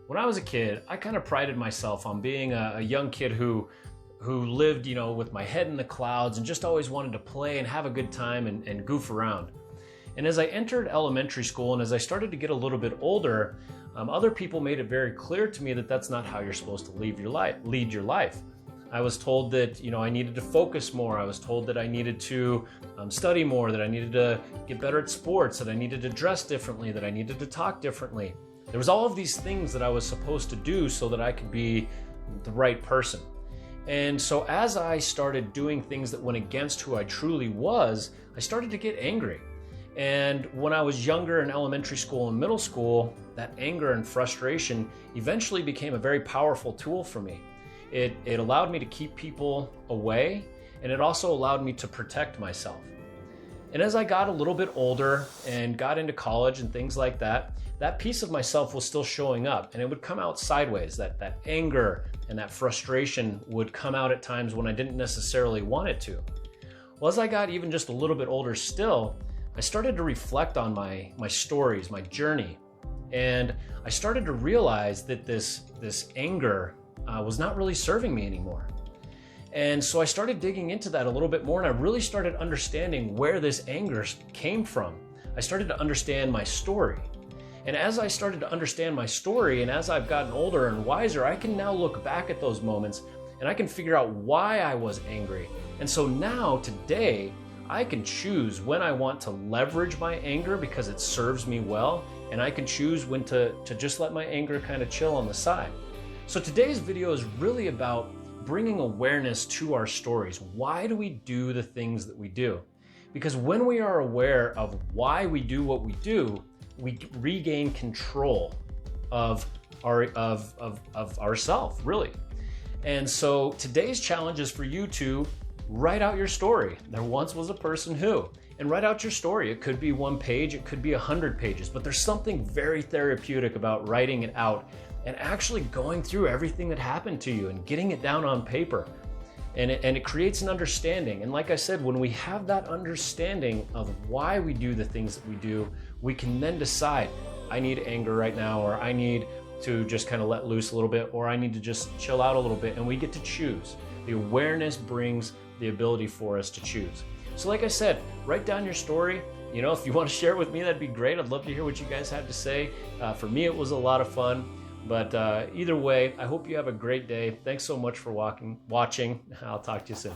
When I was a kid, I kind of prided myself on being a young kid who lived, with my head in the clouds and just always wanted to play and have a good time and goof around. And as I entered elementary school and as I started to get a little bit older, other people made it very clear to me that that's not how you're supposed to lead your life. I was told that, I needed to focus more. I was told that I needed to study more, that I needed to get better at sports, that I needed to dress differently, that I needed to talk differently. There was all of these things that I was supposed to do so that I could be the right person. And so as I started doing things that went against who I truly was, I started to get angry. And when I was younger in elementary school and middle school, that anger and frustration eventually became a very powerful tool for me. It allowed me to keep people away, and it also allowed me to protect myself. And as I got a little bit older and got into college and things like that, that piece of myself was still showing up, and it would come out sideways. That anger and that frustration would come out at times when I didn't necessarily want it to. Well, as I got even just a little bit older still, I started to reflect on my stories, my journey, and I started to realize that this anger was not really serving me anymore. And so I started digging into that a little bit more, and I really started understanding where this anger came from. I started to understand my story. And as I started to understand my story, and as I've gotten older and wiser, I can now look back at those moments and I can figure out why I was angry. And so now, today, I can choose when I want to leverage my anger because it serves me well, and I can choose when to just let my anger kind of chill on the side. So today's video is really about bringing awareness to our stories. Why do we do the things that we do? Because when we are aware of why we do what we do, we regain control of ourselves, really. And so today's challenge is for you to write out your story. There once was a person who, and write out your story. It could be 1 page, it could be 100 pages, but there's something very therapeutic about writing it out and actually going through everything that happened to you and getting it down on paper. And it creates an understanding. And like I said, when we have that understanding of why we do the things that we do, we can then decide, I need anger right now, or I need to just kind of let loose a little bit, or I need to just chill out a little bit, and we get to choose. The awareness brings the ability for us to choose. So like I said, write down your story. If you want to share it with me, that'd be great. I'd love to hear what you guys have to say. For me, it was a lot of fun. But either way, I hope you have a great day. Thanks so much for watching. I'll talk to you soon.